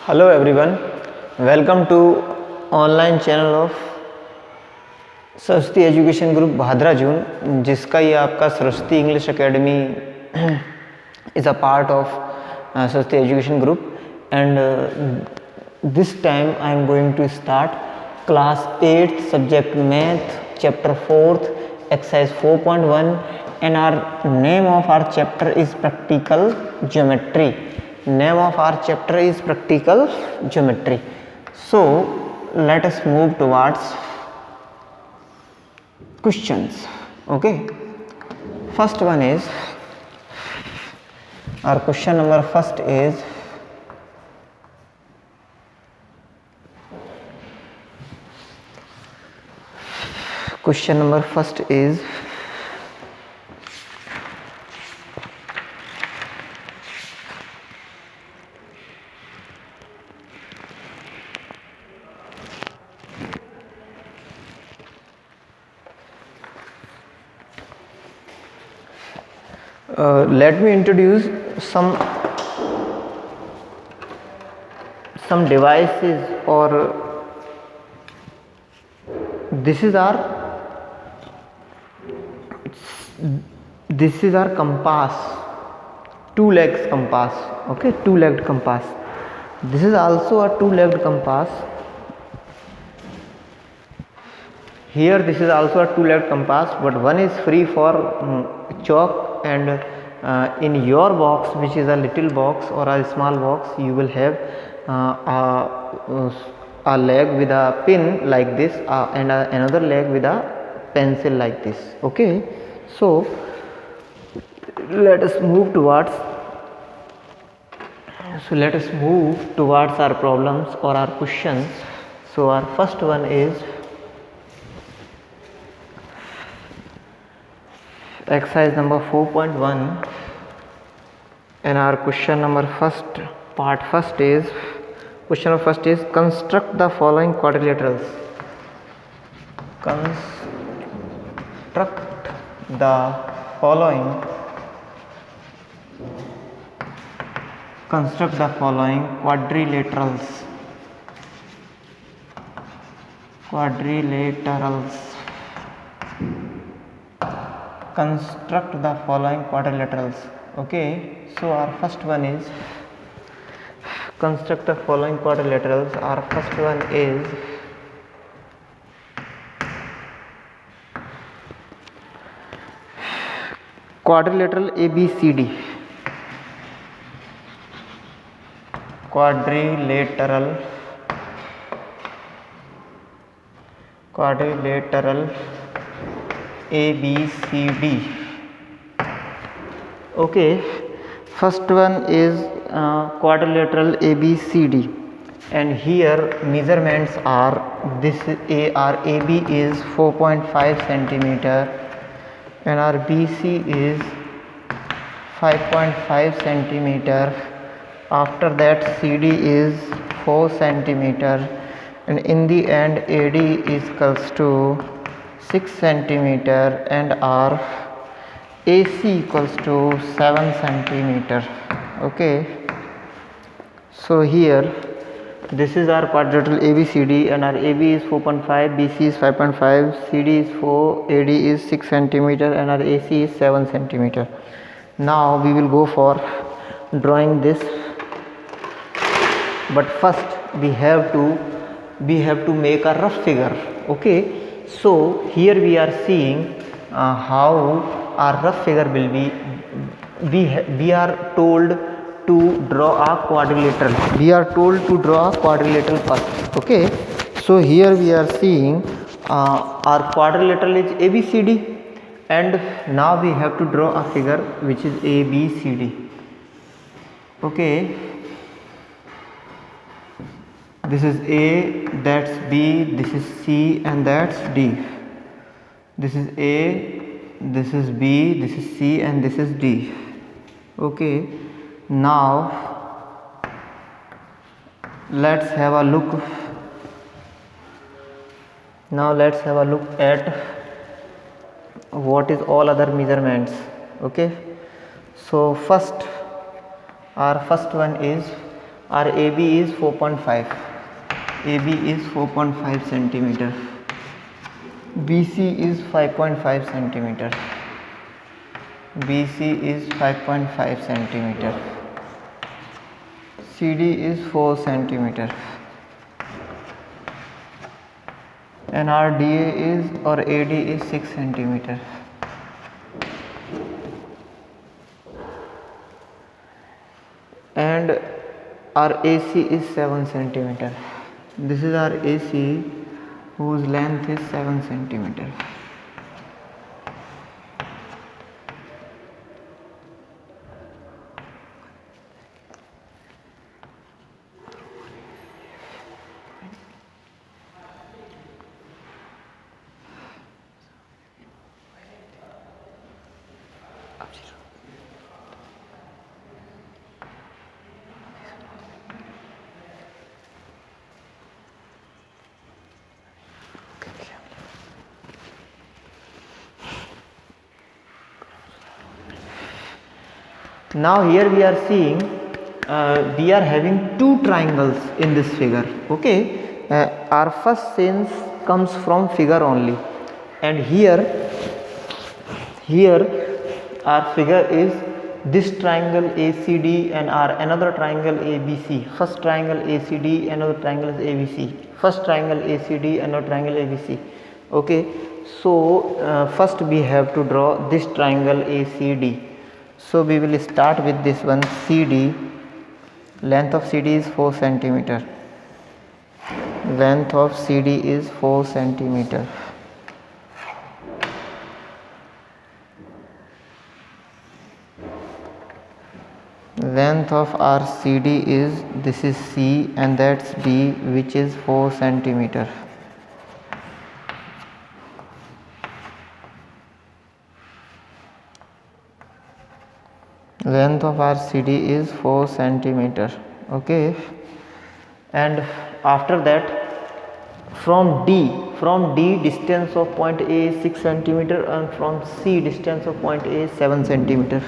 Hello everyone, welcome to online channel of Saraswati education group Bhadra June, जिसका ये आपका Saraswati English academy is a part of Saraswati education group and this time I am going to start class 8th subject math chapter 4th exercise 4.1 and our name of our chapter is practical geometry. Name of our chapter is practical geometry. So let us move towards questions. Okay, first one is our question number first is let me introduce some devices, or this is our compass, two-legged compass. Okay, two-legged compass. This is also a two-legged compass. Here this is also a two-legged compass, but one is free for chalk, and in your box, which is a little box or a small box, you will have a leg with a pin like this, and another leg with a pencil like this. Okay, so let us move towards our problems or our questions. So our first one is exercise number 4.1, and our question number first is construct the following quadrilaterals. Construct the following quadrilaterals. Construct the following quadrilaterals. Okay, so our first one is construct the following quadrilaterals. Our first one is quadrilateral ABCD. Quadrilateral ABCD. Okay, first one is quadrilateral ABCD, and here measurements are our AB is 4.5 centimeter and our BC is 5.5 centimeter. After that CD is 4 centimeter, and in the end AD is equals to 6 centimeter and our AC equals to 7 centimeter. Okay, so here this is our quadrilateral ABCD, and our AB is 4.5, BC is 5.5, CD is 4, AD is 6 centimeter and our AC is 7 centimeter. Now we will go for drawing this, but first we have to make a rough figure. Okay, so here we are seeing how our rough figure will be. We are told to draw a quadrilateral. First. Okay, so here we are seeing our quadrilateral is ABCD, and now we have to draw a figure which is ABCD. Okay, this is A, that's B, this is C, and that's D. This is A, this is B, this is C, and this is D. Okay, now let's have a look at what is all other measurements. Okay, so our first one is Our AB is 4.5. AB is 4.5 centimeter. BC is 5.5 centimeter. BC is 5.5 centimeter. CD is 4 centimeter. And our DA is or AD is 6 centimeter. And our AC is 7 centimeter. This is our AC whose length is 7 centimeter. Now here we are seeing we are having two triangles in this figure. Okay, our first sense comes from figure only, and here our figure is this triangle ACD and our another triangle ABC. First triangle ACD, another triangle is ABC. First triangle ACD, another triangle ABC. Okay, so first we have to draw this triangle ACD. So we will start with this one CD. Length of CD is 4 centimeter. Length of CD is 4 centimeter. Length of our CD is, this is C and that's D, which is 4 centimeter. Length of our CD is 4 centimeter. Okay, and after that from D distance of point A is 6 centimeter and from C distance of point A is 7 centimeter.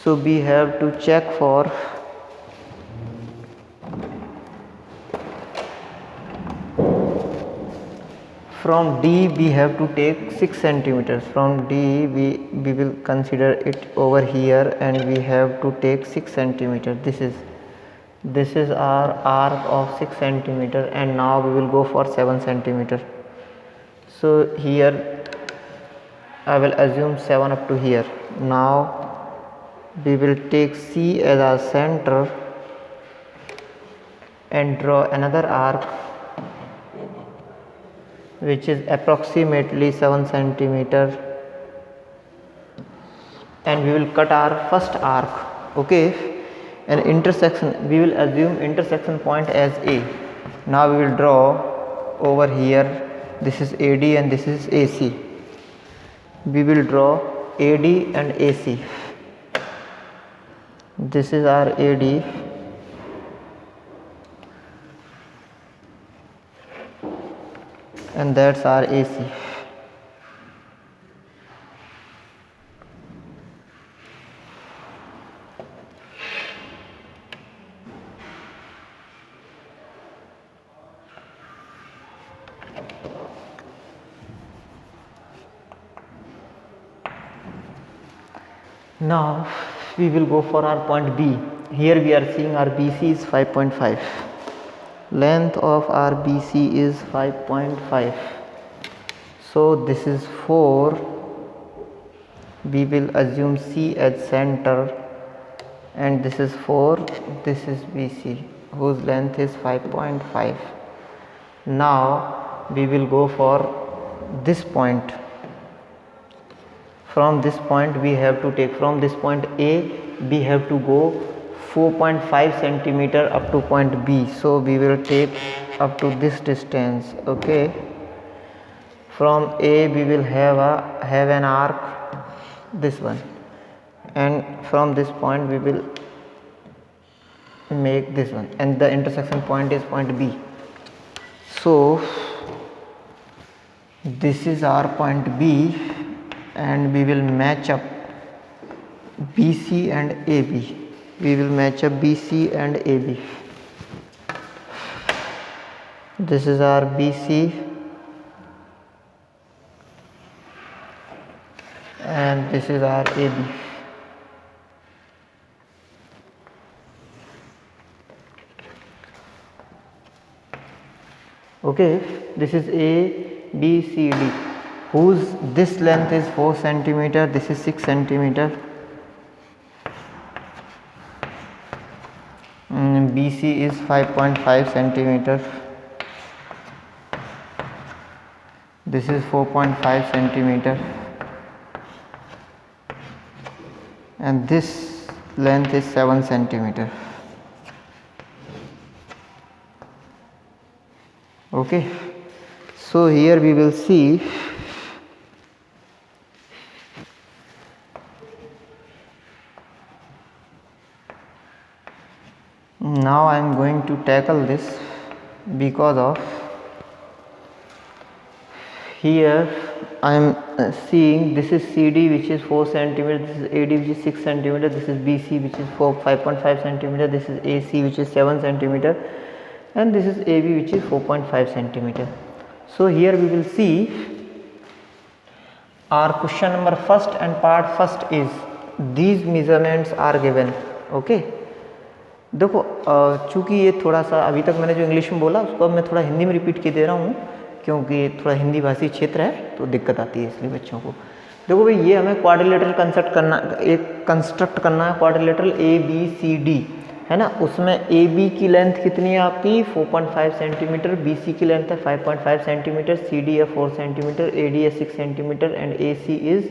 So we have to check for from D we have to take 6 centimeters. From D we will consider it over here and we have to take 6 centimeter. This is our arc of 6 centimeter and now we will go for 7 centimeter. So here I will assume 7 up to here. Now we will take C as our center and draw another arc which is approximately 7 centimeter, and we will cut our first arc. Okay, an intersection, we will assume intersection point as A. Now we will draw over here, this is AD and this is AC. We will draw AD and AC. This is our AD and that's our AC. Now we will go for our point B. Here we are seeing our BC is 5.5. Length of our BC is 5.5. So this is 4. We will assume C as center and this is 4. This is BC whose length is 5.5. Now we will go for this point. From this point we have to take, from this point A we have to go 4.5 centimeter up to point B. So we will take up to this distance. Okay, from A we will have an arc, this one, and from this point we will make this one, and the intersection point is point B. So this is our point B and we will match up BC and AB. We will match up BC and AB. This is our BC, and this is our AB. Okay, this is A, B, C, D, whose this length is 4 centimeter, this is 6 centimeter. BC is 5.5 centimeter. This is 4.5 centimeter, and this length is 7 centimeter. Okay, so here we will see now. I am going to tackle this because of here I am seeing this is CD, which is 4 centimeter, this is AD, which is 6 centimeter, this is BC, which is 5.5 centimeter, this is AC, which is 7 centimeter, and this is AB, which is 4.5 centimeter. So here we will see our question number first and part first is these measurements are given. Okay, देखो चूँकि ये थोड़ा सा अभी तक मैंने जो English में बोला उसको अब मैं थोड़ा हिंदी में रिपीट के दे रहा हूँ, क्योंकि थोड़ा हिंदी भाषी क्षेत्र है तो दिक्कत आती है इसलिए बच्चों को। देखो भाई, ये हमें क्वाड्रिलेटरल कंस्ट्रक्ट करना है क्वाड्रिलेटरल ABCD, है ना। उसमें AB की लेंथ कितनी है आपकी 4.5 सेंटीमीटर, BC की लेंथ है 5.5 सेंटीमीटर, CD है 4 सेंटीमीटर, AD है 6 centimetre and AC is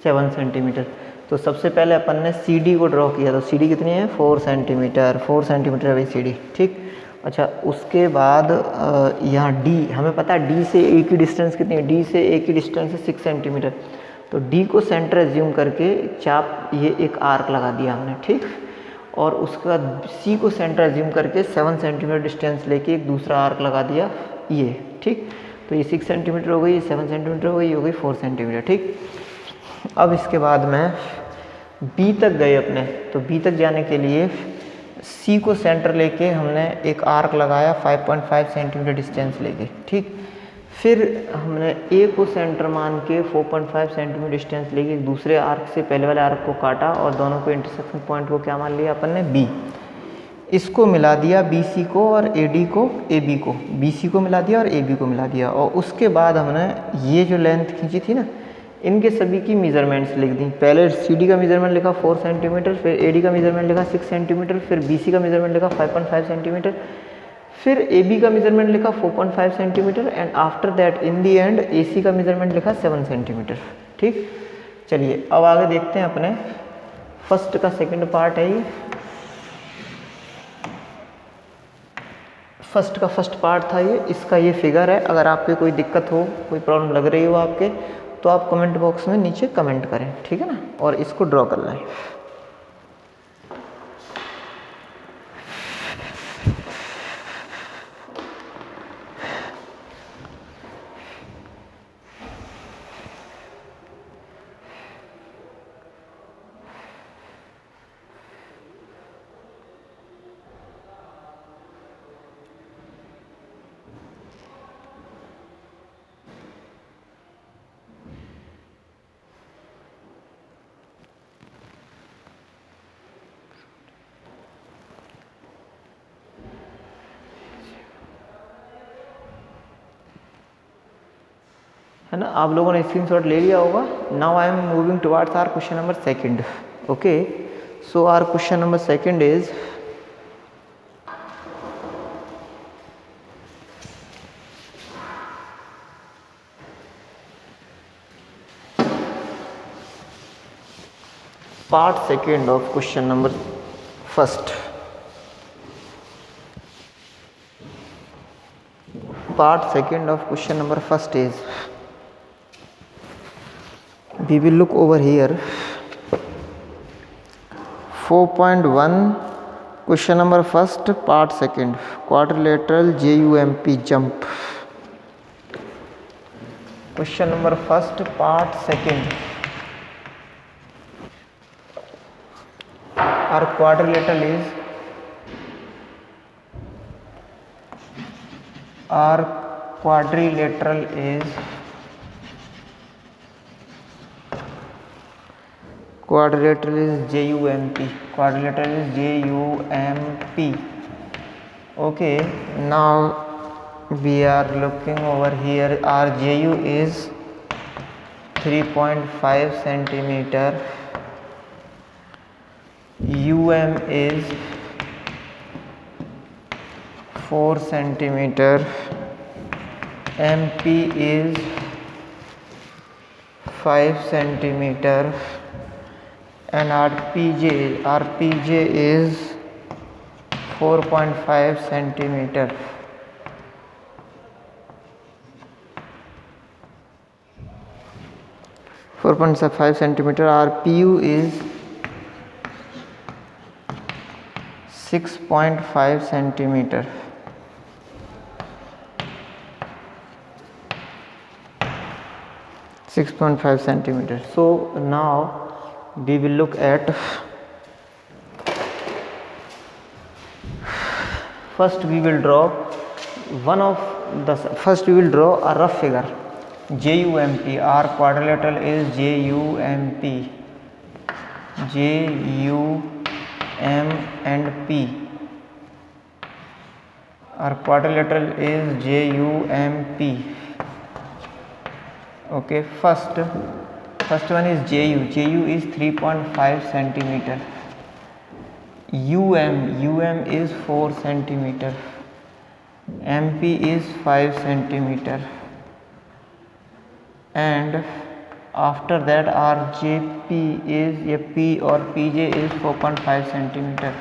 7 centimetre. तो सबसे पहले अपन ने CD को ड्रॉ किया, तो CD कितनी है 4 सेंटीमीटर, 4 सेंटीमीटर है भाई CD, ठीक। अच्छा, उसके बाद यहाँ D, हमें पता है D से A की डिस्टेंस कितनी है, D से A की डिस्टेंस है 6 सेंटीमीटर। तो D को सेंटर एज्यूम करके चाप ये एक आर्क लगा दिया हमने, ठीक। और उसके बाद C को सेंटर एज्यूम करके 7 सेंटीमीटर डिस्टेंस लेके एक दूसरा आर्क लगा दिया ये, ठीक। तो ये 6 सेंटीमीटर हो गई, 7 सेंटीमीटर हो गई, ये हो गई 4 सेंटीमीटर, ठीक। अब इसके बाद में B तक गए अपने, तो B तक जाने के लिए C को सेंटर लेके हमने एक आर्क लगाया 5.5 सेंटीमीटर डिस्टेंस लेके, ठीक। फिर हमने A को सेंटर मान के 4.5 सेंटीमीटर डिस्टेंस लेके एक दूसरे आर्क से पहले वाले आर्क को काटा और दोनों को इंटरसेक्शन पॉइंट को क्या मान लिया अपन ने B। इसको मिला दिया BC को और AD को AB को, BC को मिला दिया और AB को मिला दिया। और उसके बाद हमने ये जो लेंथ खींची थी ना, इनके सभी की मेजरमेंट्स लिख दी। पहले CD का मेजरमेंट लिखा 4 सेंटीमीटर, फिर AD का मेजरमेंट लिखा 6 सेंटीमीटर, फिर BC का मेजरमेंट लिखा 5.5 सेंटीमीटर, फिर AB का मेजरमेंट लिखा 4.5 centimetre and after that in the and AC का मेजरमेंट लिखा 7 सेंटीमीटर, ठीक। चलिए अब आगे देखते हैं अपने फर्स्ट का सेकंड पार्ट है ये। फर्स्ट का फर्स्ट पार्ट था ये, इसका ये फिगर है। अगर आपको कोई दिक्कत हो, कोई प्रॉब्लम लग रही हो आपके, तो आप कमेंट बॉक्स में नीचे कमेंट करें, ठीक है ना, और इसको ड्रॉ कर लें। है ना, आप लोगों ने स्क्रीनशॉट ले लिया होगा। Now I am moving towards our question number second. Okay, so our question number second is part second of question number first. Part second of question number first is, we will look over here 4.1 question number first part second, quadrilateral JUMP jump. Question number first part second, our quadrilateral is our quadrilateral is JUMP. Quadrilateral is JUMP. Okay, now we are looking over here. Our JU is 3.5 centimeter, UM is 4 centimeter, MP is 5 centimeter, and RPJ is 4.5 centimeter. RPU is 6.5 centimeter. So now we will look at, first we will draw a rough figure. JUMP, our quadrilateral is JUMP, JUM and P. Our quadrilateral is JUMP. Okay, first one is JU is 3.5 centimeter, UM is 4 centimeter, MP is 5 centimeter, and after that our JP is P or PJ is 4.5 centimeter.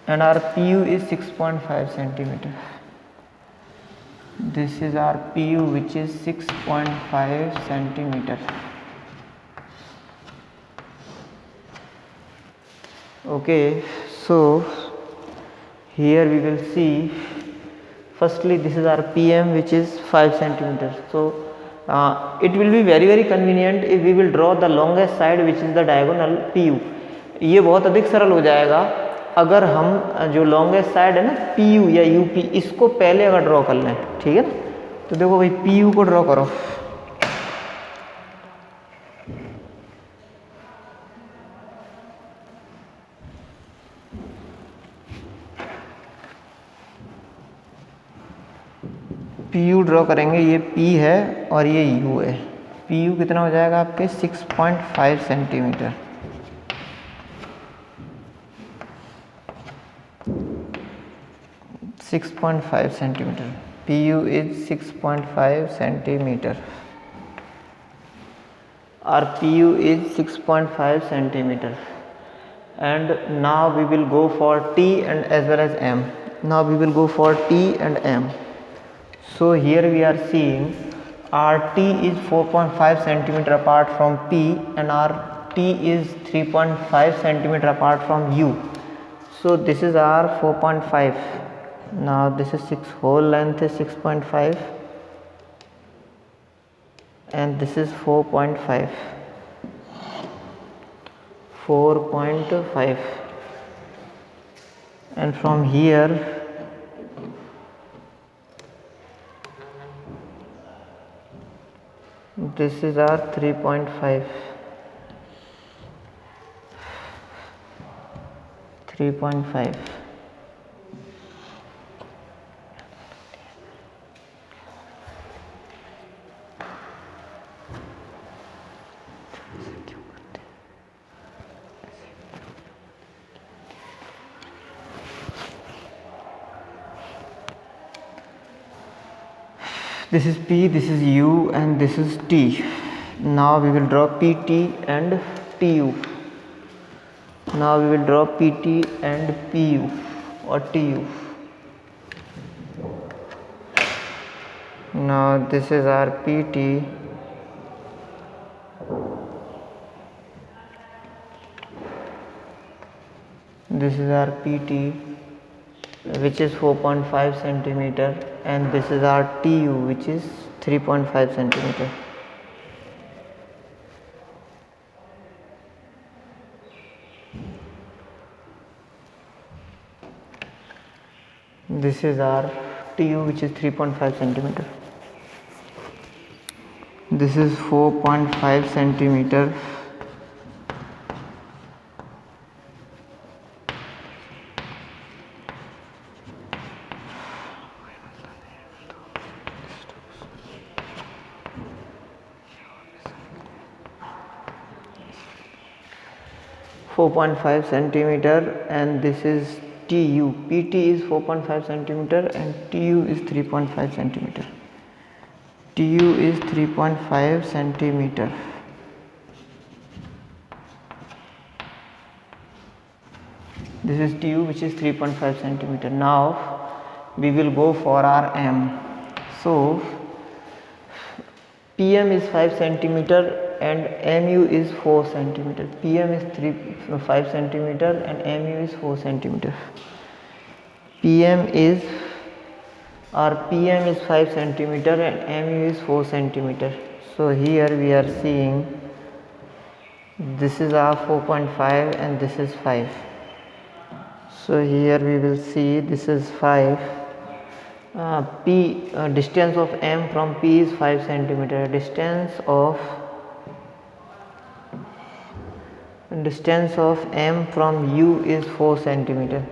And our PU is 6.5 centimeter. This is our PU, which is 6.5 centimeter. Okay, so here we will see, firstly this is our PM, which is 5 centimeters. So it will be very convenient if we will draw the longest side, which is the diagonal PU. ये बहुत अधिक सरल हो जाएगा अगर हम जो longest side है ना PU या UP, इसको पहले अगर ड्रॉ कर लें, ठीक है ना। तो देखो भाई PU को ड्रॉ करो, PU ड्रॉ करेंगे, ये P है और ये U है। PU कितना हो जाएगा आपके 6.5 centimetre. PU is 6.5 centimeter. Our PU is 6.5 centimeter. And now we will go for T and as well as M. Now we will go for T and M. So here we are seeing our T is 4.5 centimeter apart from P and our T is 3.5 centimeter apart from U. So this is our 4.5. Now this is 6, whole length is 6.5 and this is 4.5. And from here this is our 3.5. This is P, this is U and this is T. Now we will draw PT and TU. Now we will draw PT and PU or TU. Now this is our PT. This is our PT, which is 4.5 centimeter, and this is our TU, which is 3.5 centimeter. This is our TU, which is 3.5 centimeter. This is 4.5 centimeter. centimeter, and this is TU. PT is 4.5 centimeter and TU is 3.5 centimeter. TU is 3.5 centimeter. This is TU, which is 3.5 centimeter. Now we will go for our M. So PM is 5 centimeter and MU is 4 centimeter. PM is 5 centimeter and MU is 4 centimeter. PM is 5 centimeter and MU is 4 centimeter. So here we are seeing this is our 4.5 and this is 5. So here we will see this is 5. Distance of M from P is 5 centimeter. Distance of M from U is 4 centimeter.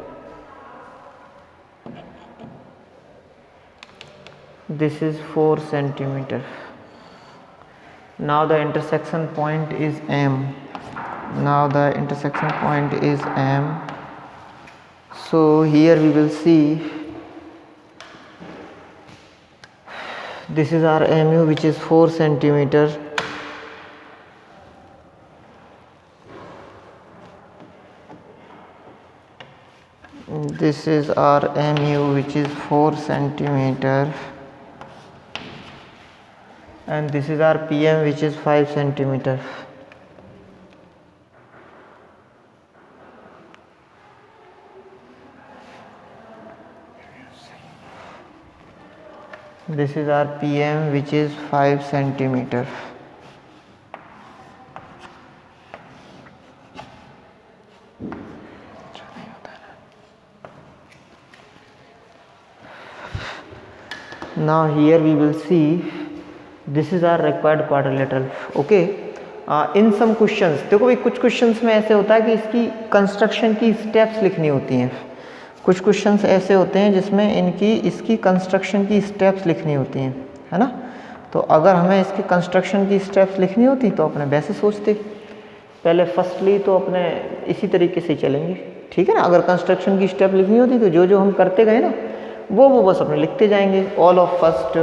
This is 4 centimeter. Now the intersection point is M. So here we will see this is our MU, which is 4 centimeter. This is our MU, which is 4 centimeter, and this is our PM, which is 5 centimeter. This is our PM, which is 5 centimeter. Now here we will see this is our required quadrilateral. Okay, in some questions, देखो भाई कुछ questions में ऐसे होता है कि इसकी construction की स्टेप्स लिखनी होती हैं. कुछ क्वेश्चंस ऐसे होते हैं जिसमें इसकी कंस्ट्रक्शन की स्टेप्स लिखनी होती हैं, है ना. तो अगर हमें इसकी कंस्ट्रक्शन की स्टेप्स लिखनी होती तो अपने वैसे सोचते पहले फर्स्टली तो अपने इसी तरीके से चलेंगे, ठीक है ना. अगर कंस्ट्रक्शन की स्टेप लिखनी होती तो जो हम करते गए ना वो बस अपने लिखते जाएंगे. All of first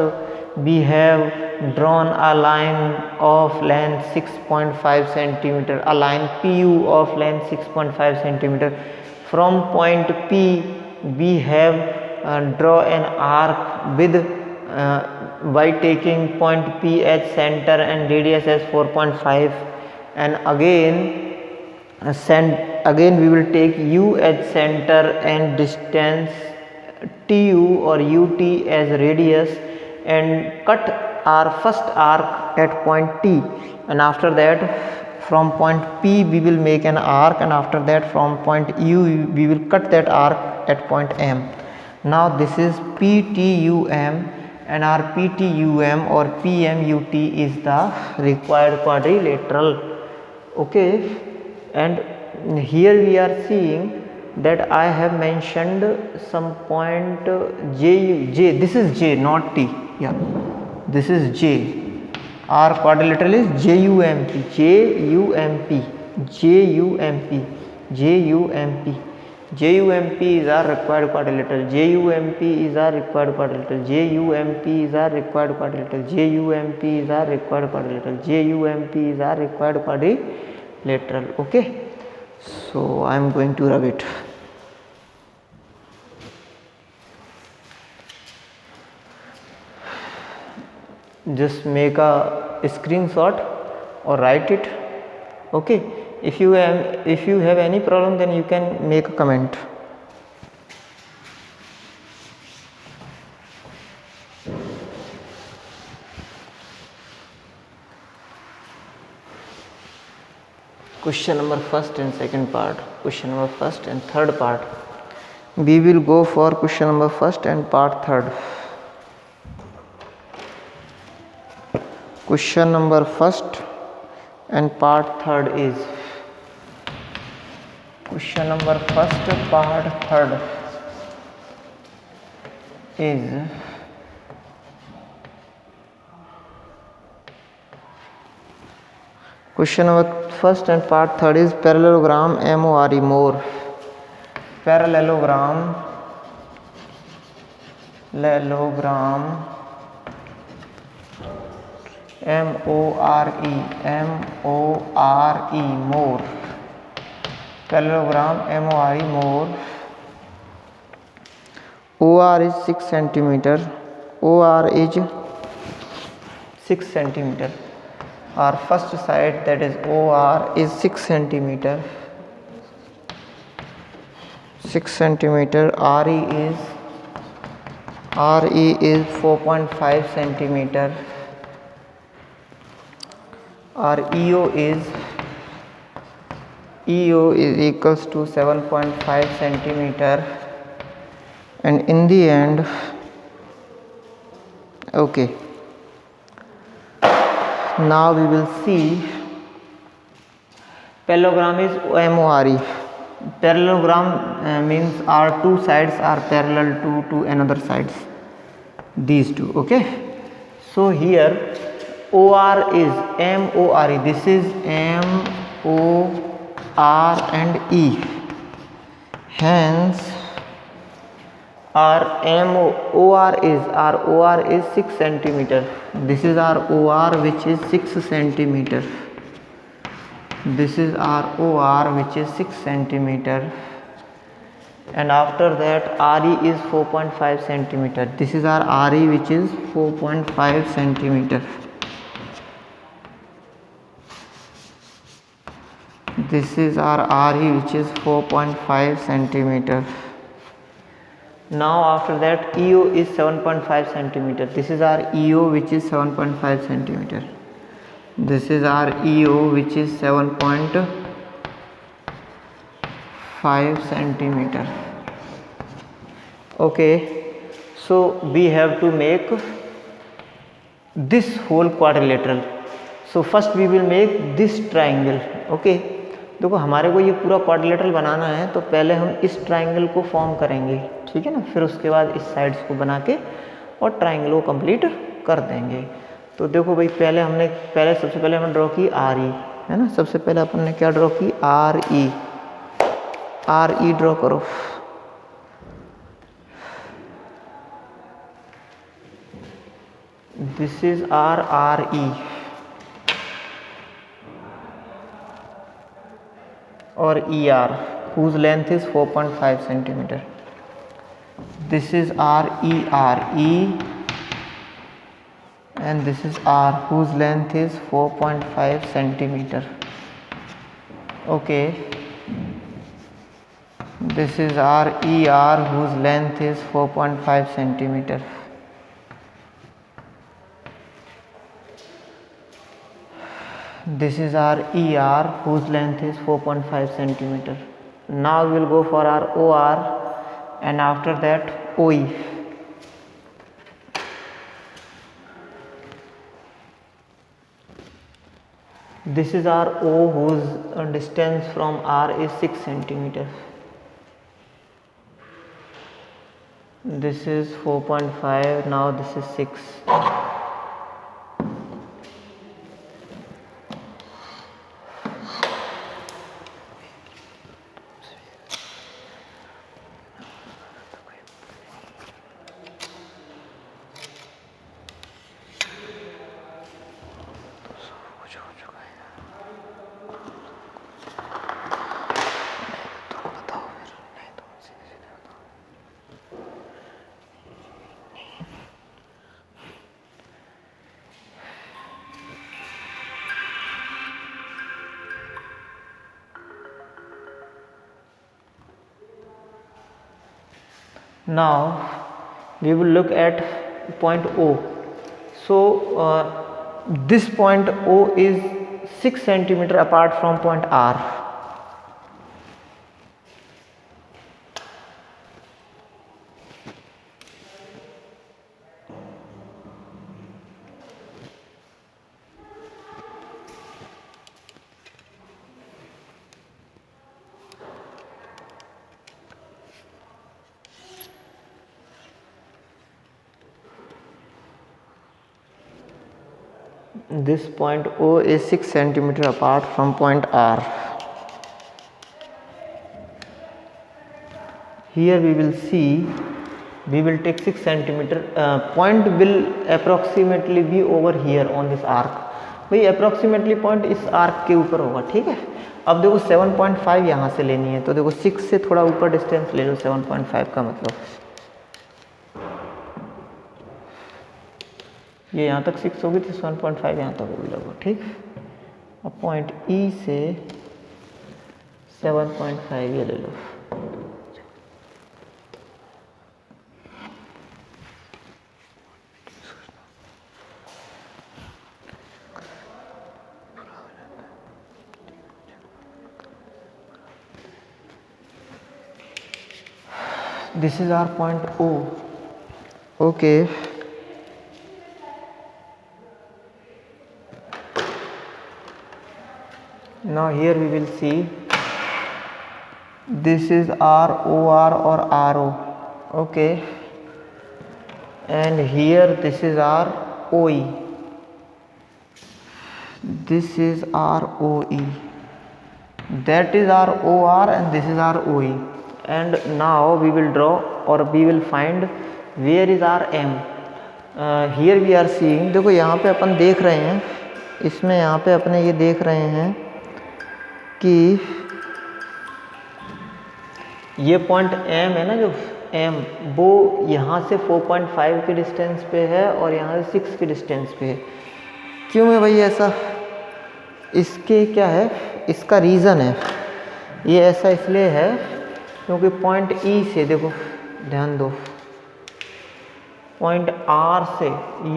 we have drawn a line of length 6.5 centimetre, a line PU of length 6.5 centimetre. From point P we have draw an arc with by taking point P as center and radius as 4.5, and again we will take U as center and distance TU or UT as radius, and cut our first arc at point T, and after that from point P we will make an arc, and after that from point U we will cut that arc at point M. Now this is PTUM, and our PTUM or PMUT is the required quadrilateral. Okay, and here we are seeing that I have mentioned some point J. This is J, not T. Yeah, this is J. Our quadrilateral is JUMP. JUMP is our required quadrilateral. JUMP is our required quadrilateral. JUMP is our required quadrilateral. JUMP is our required quadrilateral. JUMP is our required quadrilateral. Okay, so I am going to rub it. Just make a screenshot or write it. Okay, if you have any problem, then you can make a comment. question number first and second part, question number first and third part. We will go for question number first and part third. Question number first and part third is question number first part third is question number first and part third is parallelogram MORE more. Parallelogram MORE more. Parallelogram MORE more. OR is 6 centimeter. OR is 6 centimeter. Our first side, that is OR, is 6 centimeter. 6 centimeter. RE is 4.5 centimeter. Our EO is equals to 7.5 centimeter. And in the end, okay, now we will see parallelogram is MORE. Parallelogram means our two sides are parallel to another sides, these two. Okay, so here OR is MORE. This is MOR and E. Hence our OR is 6 centimeter. This is our OR, which is 6 centimeter. This is our OR, which is 6 centimeter. And after that RE is 4.5 centimeter. This is our RE, which is 4.5 centimeter. This is our RE, which is 4.5 centimeter. Now after that EO is 7.5 centimeter. This is our EO, which is 7.5 centimeter. This is our EO, which is 7.5 centimeter. Okay, so we have to make this whole quadrilateral. So first we will make this triangle. Okay, देखो हमारे को ये पूरा quadrilateral बनाना है, तो पहले हम इस ट्राइंगल को फॉर्म करेंगे, ठीक है ना, फिर उसके बाद इस साइड्स को बना के और ट्राइंगल को कंप्लीट कर देंगे। तो देखो भाई, सबसे पहले हमने ड्रॉ की RE, है ना। सबसे पहले अपन ने क्या ड्रॉ की, RE ड्रॉ करो। दिस इज RE और ER, whose length is 4.5 centimeter. This is RE, and this is R, whose length is 4.5 centimeter. Okay, this is RER, whose length is 4.5 centimeter. This is our ER, whose length is 4.5 centimeter. Now we will go for our OR, and after that OE. This is our O, whose distance from R is 6 centimeter. This is 4.5. Now this is 6. Now we will look at point O. So this point O is 6 centimeter apart from point R. This point O is 6 centimeter apart from point R. Here we will see, we will take 6 centimeter. Point will approximately be over here on this arc. भाई approximately point इस arc के ऊपर होगा, ठीक है। अब देखो 7.5 यहाँ से लेनी है, तो देखो 6 से थोड़ा ऊपर डिस्टेंस ले लो, 7.5 का मतलब ये यहाँ तक 6 होगी तो 7.5 यहाँ तक होगी लगभग, ठीक। अब पॉइंट ई से 7.5 ये ले लो। This is our point O. Okay. Now here we will see this is R O R or R O. Okay. And here this is R O E. This is R O E. That is R O R and this is R O E. And now we will draw or we will find where is our M. Here we are seeing, देखो यहाँ पे अपन देख रहे हैं, इसमें यहाँ पे अपने ये देख रहे हैं कि ये पॉइंट M है ना, जो M वो यहाँ से 4.5 के डिस्टेंस पे है और यहाँ से 6 के डिस्टेंस पे है। क्यों है भाई ऐसा? इसके क्या है, इसका रीज़न है, ये ऐसा इसलिए है क्योंकि पॉइंट ई से, देखो ध्यान दो, पॉइंट आर से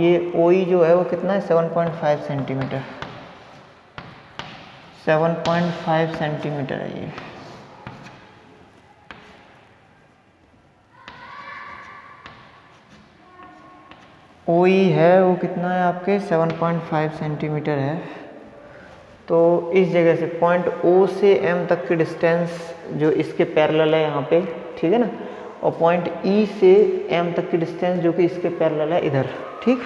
ये ओ ई जो है वो कितना है, 7.5 सेंटीमीटर, 7.5 सेंटीमीटर है ये। ओ ई है वो कितना है आपके, 7.5 सेंटीमीटर है। तो इस जगह से पॉइंट ओ से एम तक की डिस्टेंस जो इसके पैरेलल है यहाँ पे, ठीक है ना, और पॉइंट ई से एम तक की डिस्टेंस जो कि इसके पैरेलल है इधर, ठीक।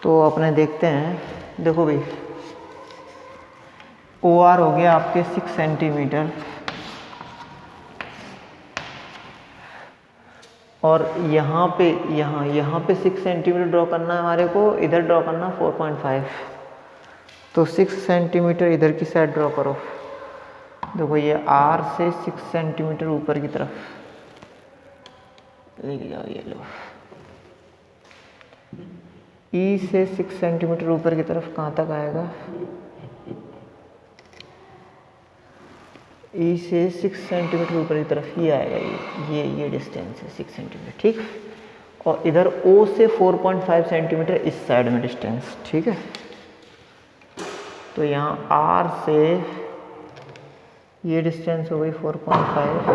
तो अपने देखते हैं, देखो भाई ओ आर हो गया आपके 6 सेंटीमीटर और यहाँ पे यहाँ पे 6 सेंटीमीटर ड्रॉ करना है हमारे को, इधर ड्रॉ करना 4.5, तो 6 सेंटीमीटर इधर की साइड ड्रॉ करो। देखो ये आर से 6 सेंटीमीटर ऊपर की तरफ लेके जाओ, ये लो। ई से 6 सेंटीमीटर ऊपर की तरफ कहाँ तक आएगा, ई से 6 सेंटीमीटर ऊपर की तरफ ही आएगा, ये डिस्टेंस है 6 सेंटीमीटर, ठीक। और इधर ओ से 4.5 सेंटीमीटर इस साइड में डिस्टेंस, ठीक है। तो यहाँ आर से ये डिस्टेंस हो गई 4.5,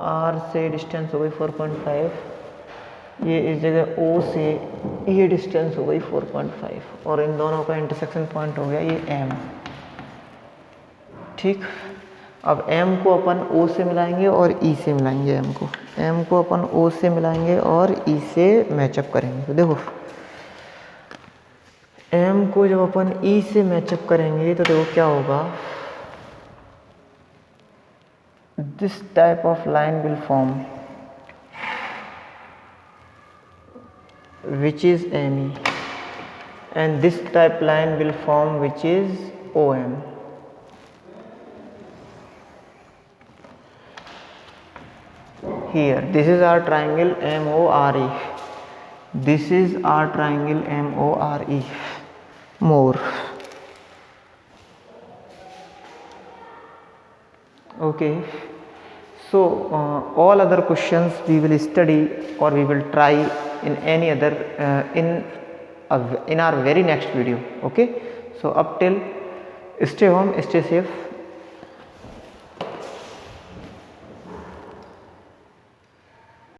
आर से डिस्टेंस हो गई 4.5, ये इस जगह ओ से ये डिस्टेंस हो गई 4.5 और इन दोनों का इंटरसेक्शन पॉइंट हो गया ये एम, ठीक। अब m को अपन o से मिलाएंगे और e से मिलाएंगे, m को अपन o से मिलाएंगे और e से मैचअप करेंगे। तो देखो m को जब अपन e से मैचअप करेंगे तो देखो क्या होगा, this type of line will form which is ME and this type line will form which is OM. Here this is our triangle MORE, this is our triangle MORE, more. Okay, So all other questions we will study or we will try in any other in our very next video. Okay, so up till, stay home, stay safe,